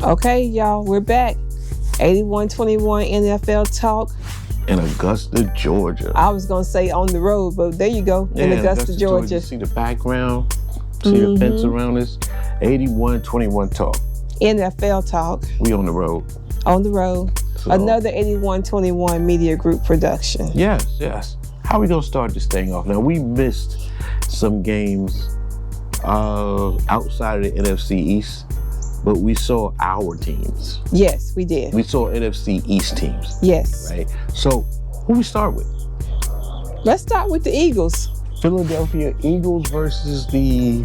Okay, y'all, we're back. 8121 NFL Talk. In Augusta, Georgia. I was going to say on the road, but there you go. In Augusta, Georgia. You see the background? See the fence around us? 8121 Talk. NFL Talk. We on the road. On the road. So, another 8121 Media Group production. Yes. How we going to start this thing off? Now, we missed some games outside of the NFC East, but we saw our teams. Yes, we did. We saw NFC East teams. Yes. Right? So, who we start with? Let's start with the Eagles. Philadelphia Eagles versus the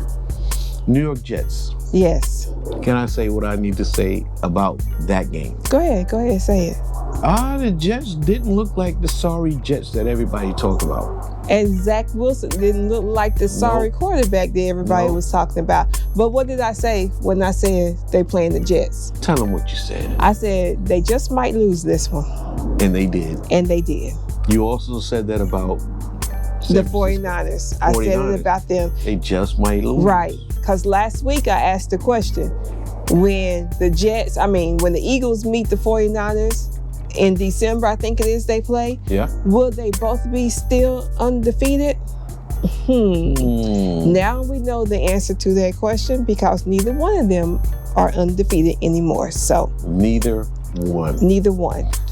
New York Jets. Yes. Can I say what I need to say about that game? Go ahead, say it. The Jets didn't look like the sorry Jets that everybody talked about. And Zach Wilson didn't look like the sorry quarterback that everybody was talking about. But what did I say when I said they playing the Jets? Tell them what you said. I said they just might lose this one. And they did. And they did. You also said that about the 49ers. I said it about them. They just might lose. Right. Because last week I asked the question, when the Eagles meet the 49ers in December, I think it is they play, will they both be still undefeated? Now we know the answer to that question because neither one of them are undefeated anymore. So Neither one.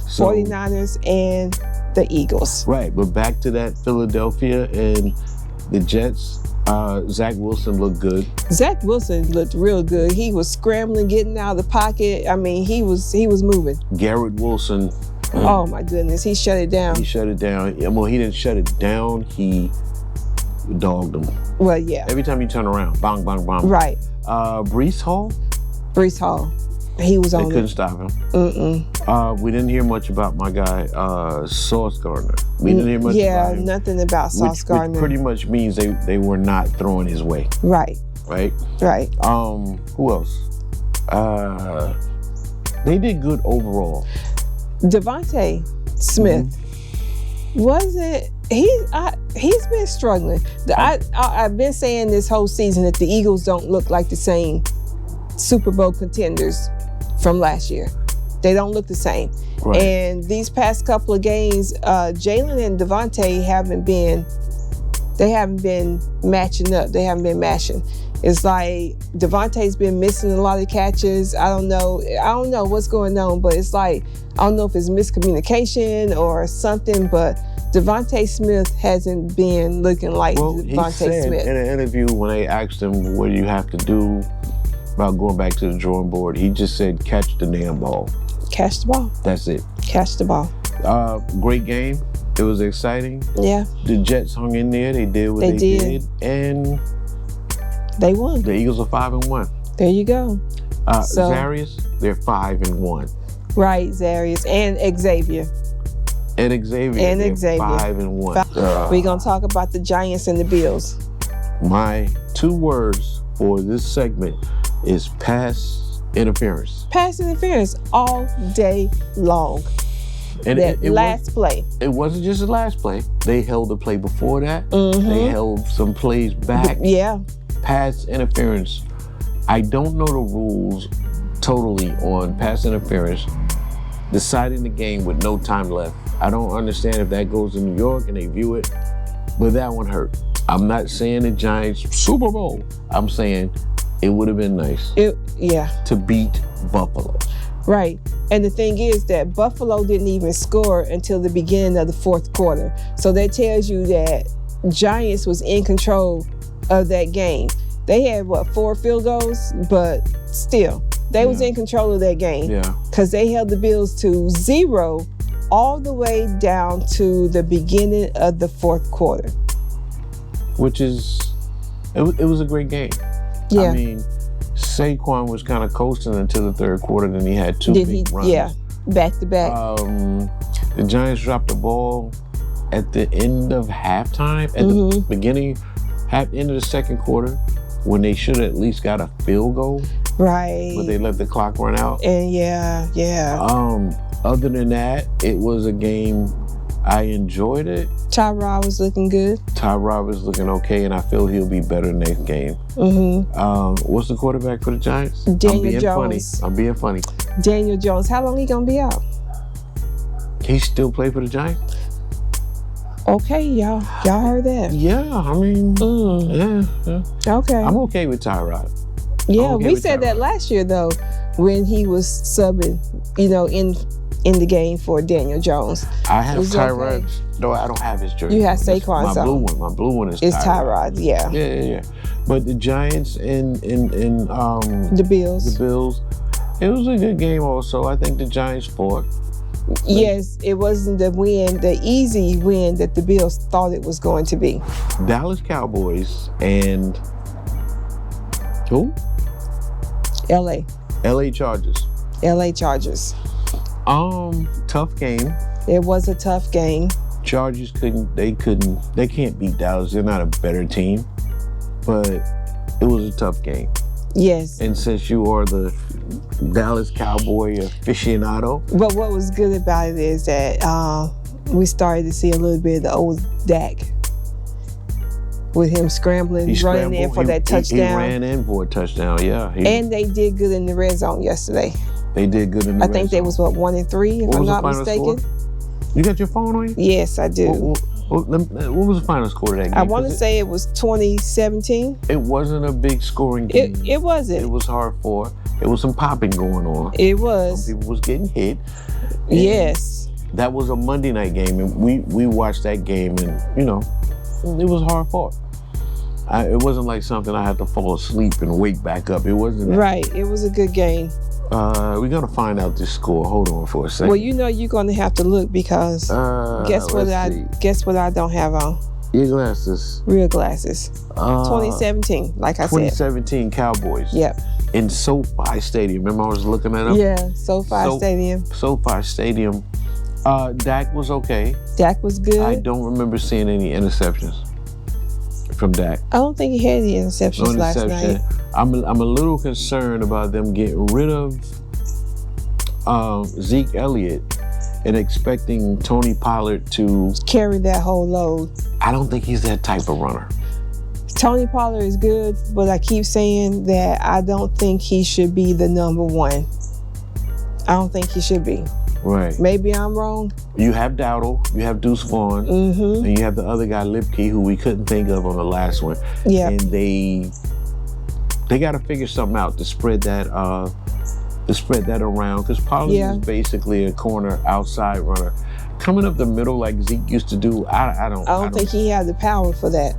So, 49ers and the Eagles. Right, but back to that Philadelphia and the Jets. Zach Wilson looked good. Zach Wilson looked real good. He was scrambling, getting out of the pocket. I mean, he was moving. Garrett Wilson. Oh my goodness, he shut it down. He Well, he didn't shut it down. He dogged him. Well, yeah. Every time you turn around, bang, bang, bang. Right. Breece Hall. He was on. They couldn't stop him. We didn't hear much about my guy, Sauce Gardner. We didn't hear much about him. Nothing about Sauce Gardner. Which pretty much means they were not throwing his way. Right. Who else? They did good overall. Devontae Smith. He's been struggling. I've been saying this whole season that the Eagles don't look like the same Super Bowl contenders from last year. They don't look the same. Right. And these past couple of games, Jalen and Devontae haven't been matching up. They haven't been matching. It's like Devontae's been missing a lot of catches. I don't know what's going on, but it's like, I don't know if it's miscommunication or something, but Devontae Smith hasn't been looking like Devontae Smith. In an interview when they asked him, what do you have to do about going back to the drawing board, he just said, catch the damn ball. Catch the ball. That's it. Catch the ball. Great game. It was exciting. Yeah. The Jets hung in there. They did what they did. And they won. The Eagles are 5-1. There you go. Zarius, they're 5-1. Right, Zarius and Xavier. And Xavier. 5-1. We're going to talk about the Giants and the Bills. My 2 words for this segment is pass interference. Pass interference all day long. And that last play. It wasn't just the last play. They held the play before that. They held some plays back. Yeah. Pass interference. I don't know the rules totally on pass interference. Deciding the game with no time left. I don't understand if that goes to New York and they view it, but that one hurt. I'm not saying the Giants Super Bowl. I'm saying it would have been nice to beat Buffalo. Right. And the thing is that Buffalo didn't even score until the beginning of the 4th quarter. So that tells you that Giants was in control of that game. They had, 4 field goals? But still, they was in control of that game. Yeah. Because they held the Bills to 0 all the way down to the beginning of the 4th quarter. Which is, it was a great game. Yeah. I mean, Saquon was kind of coasting until the 3rd quarter, then he had 2 big runs. Yeah, back to back. The Giants dropped the ball at the end of halftime, at the beginning, end of the 2nd quarter, when they should have at least got a field goal. Right. But they let the clock run out. And yeah. Other than that, it was a game. I enjoyed it. Tyrod was looking good. Tyrod was looking okay, and I feel he'll be better next game. What's the quarterback for the Giants? Daniel Jones. I'm being funny. Daniel Jones. How long he gonna be out? He still play for the Giants? Okay, y'all heard that? Yeah, I mean, yeah. Okay. I'm okay with Tyrod. Yeah, okay we with said Tyrod. that last year though, when he was subbing, in the game for Daniel Jones. I have was Tyrod. okay. No, I don't have his jersey. You have This- Saquon's My blue on. one. My blue one is It's Tyrod. Tyrod, yeah. Yeah. But the Giants and The Bills. the Bills, it was a good game also. I think the Giants fought. Yes, it wasn't the easy win that the Bills thought it was going to be. Dallas Cowboys and who? LA Chargers. Chargers. Tough game. It was a tough game. Chargers they can't beat Dallas. They're not a better team. But it was a tough game. Yes. And since you are the Dallas Cowboy aficionado, But what was good about it is that we started to see a little bit of the old Dak with him scrambling, running in for that touchdown. He ran in for a touchdown, yeah. And they did good in the red zone yesterday. They did good in the I red think they zone. was 1-3, if What I'm was the not final mistaken. score? You got your phone on you? Yes, I do. What was the final score of that game? I want to say it was 2017. It wasn't a big scoring game. It wasn't. It was hard fought. It was some popping going on. It was. Some people was getting hit. And Yes. That was a Monday night game, and we watched that game, and it was hard fought. It wasn't like something I had to fall asleep and wake back up. It wasn't. Right. It was a good game. We're gonna find out this score. Hold on for a second. Well, you're going to have to look because guess what I don't have on? Your glasses. Real glasses. 2017, like I said. 2017 Cowboys. Yep. In SoFi Stadium. Remember I was looking at them? Yeah, SoFi Stadium. SoFi Stadium. Dak was okay. Dak was good. I don't remember seeing any interceptions from Dak. I don't think he had any interceptions No last interception. night. I'm a little concerned about them getting rid of Zeke Elliott and expecting Tony Pollard to Carry that whole load. I don't think he's that type of runner. Tony Pollard is good, but I keep saying that I don't think he should be the number one. I don't think he should be. Right. Maybe I'm wrong. You have Dowdle, you have Deuce Vaughn, and you have the other guy, Lipke, who we couldn't think of on the last one. Yeah. And they got to figure something out to spread that around, because Pollard is basically a corner outside runner. Coming up the middle like Zeke used to do, I don't think he has the power for that.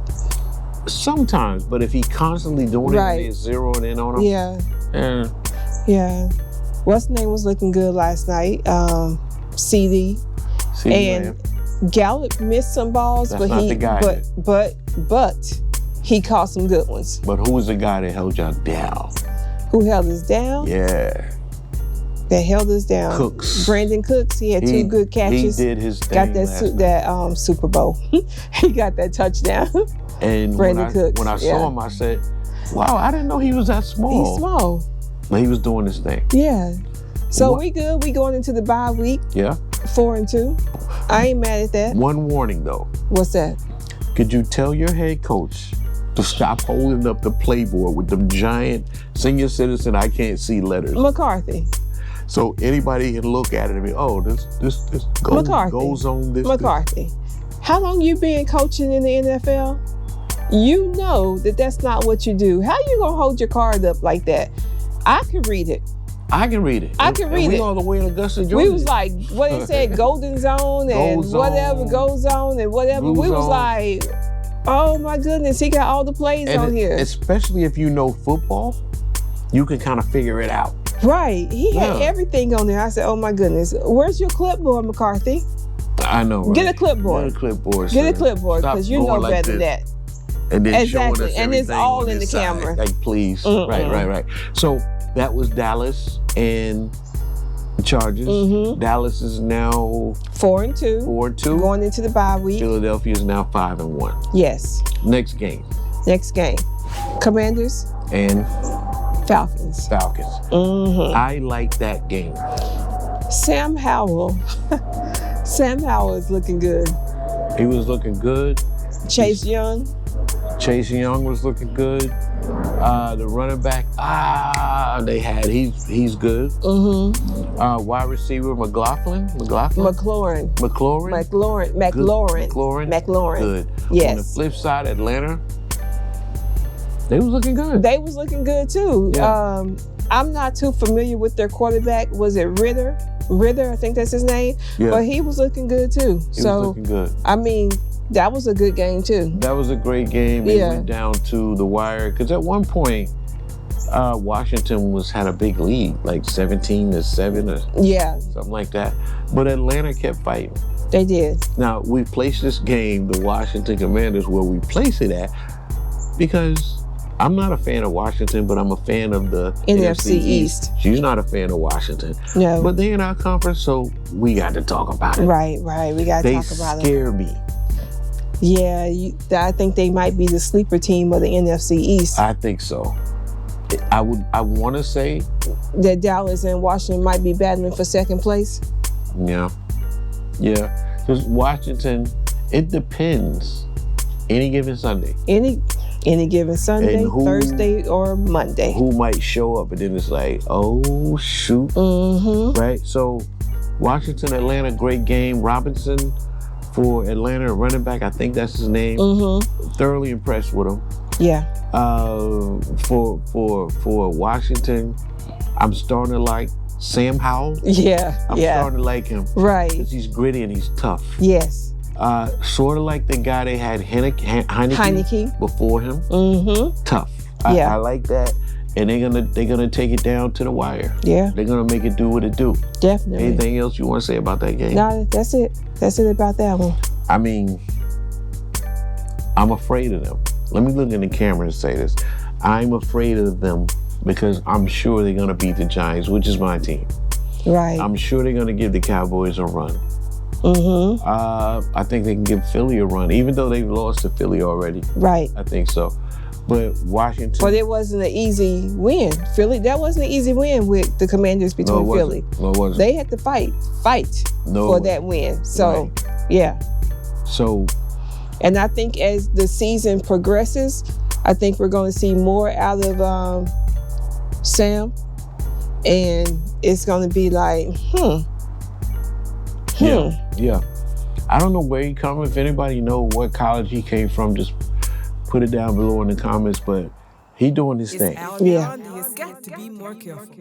Sometimes, but if he constantly doing it and they're zeroing in on him. Yeah. What's his name was looking good last night? CD. And Gallup missed some balls, That's not the guy but he caught some good ones. But who was the guy that held y'all down? Who held us down? Yeah. That held us down. Cooks. Brandon Cooks. He had two good catches. He did his thing. Got that Super Bowl. He got that touchdown. And Brandon Cooks. When I saw him, I said, "Wow, I didn't know he was that small." He's small. But he was doing his thing. Yeah. So we good. We going into the bye week. Yeah. 4-2. I ain't mad at that. One warning though. What's that? Could you tell your head coach to stop holding up the playboard with them giant senior citizen I can't see letters? McCarthy. So anybody can look at it and be, oh, this McCarthy. goes on this. McCarthy. How long you been coaching in the NFL? You know that that's not what you do. How you gonna hold your card up like that? I can read it. I can read it. I can read we it. all the way in Augusta, Georgia. We was like, what it said, golden zone and whatever, goes on and whatever. Blue we was zone. like, oh my goodness, he got all the plays on here. Especially if you know football, you can kind of figure it out. Right. He had everything on there. I said, oh my goodness, where's your clipboard, McCarthy? I know, right? Get a clipboard. Get a clipboard. Get a clipboard, because you know like better than that. And then Exactly. showing us And it's everything all on in this the side. camera. Like, please. Right. So that was Dallas and the Chargers. Dallas is now 4-2. 4-2. Going into the bye week. Philadelphia is now 5-1. Yes. Next game. Commanders And Falcons. I like that game. Sam Howell Sam Howell is looking good. He was looking good. Chase Young. Chase Young was looking good. The running back, he's good. Mm-hmm. Wide receiver McLaurin. McLaurin. Good. Yes. On the flip side, Atlanta, they was looking good. They was looking good too. Yeah. I'm not too familiar with their quarterback. Was it Ritter? I think that's his name. Yeah. But he was looking good too. He was looking good. I mean, that was a good game too. That was a great game. It went down to the wire because at one point, Washington had a big lead, like 17-7 or something like that. But Atlanta kept fighting. They did. Now we placed this game, the Washington Commanders, where we place it at, because I'm not a fan of Washington, but I'm a fan of the NFC East. She's not a fan of Washington. No. But they're in our conference, so we got to talk about it. Right. We got to talk about it. They scare me. Yeah, I think they might be the sleeper team of the NFC East. I think so. I want to say that Dallas and Washington might be battling for second place. Yeah. Because Washington, it depends. Any given Sunday. Any given Sunday, Thursday, or Monday. Who might show up, and then it's like, oh shoot. Mm-hmm. Right. So Washington, Atlanta, great game. Robinson for Atlanta, running back, I think that's his name. Mm-hmm. Thoroughly impressed with him. Yeah. For Washington, I'm starting to like Sam Howell. Yeah. I'm starting to like him. Right. Because he's gritty and he's tough. Yes. Sort of like the guy they had Heineke before him. Mm-hmm. Tough. I like that. And they're gonna take it down to the wire. Yeah. They're gonna make it do what it do. Definitely. Anything else you want to say about that game? No, that's it. That's it about that one. I mean, I'm afraid of them. Let me look in the camera and say this. I'm afraid of them because I'm sure they're gonna beat the Giants, which is my team. Right. I'm sure they're gonna give the Cowboys a run. Mm-hmm. I think they can give Philly a run, even though they've lost to Philly already. Right. I think so. But Washington. But it wasn't an easy win. Philly, that wasn't an easy win with the Commanders between Philly. No, it wasn't. They had to fight for that win. So, yeah. So. And I think as the season progresses, I think we're going to see more out of Sam. And it's going to be like, Yeah. I don't know where he come. If anybody know what college he came from, just put it down below in the comments. But he doing his thing. Yeah. You got to be more careful.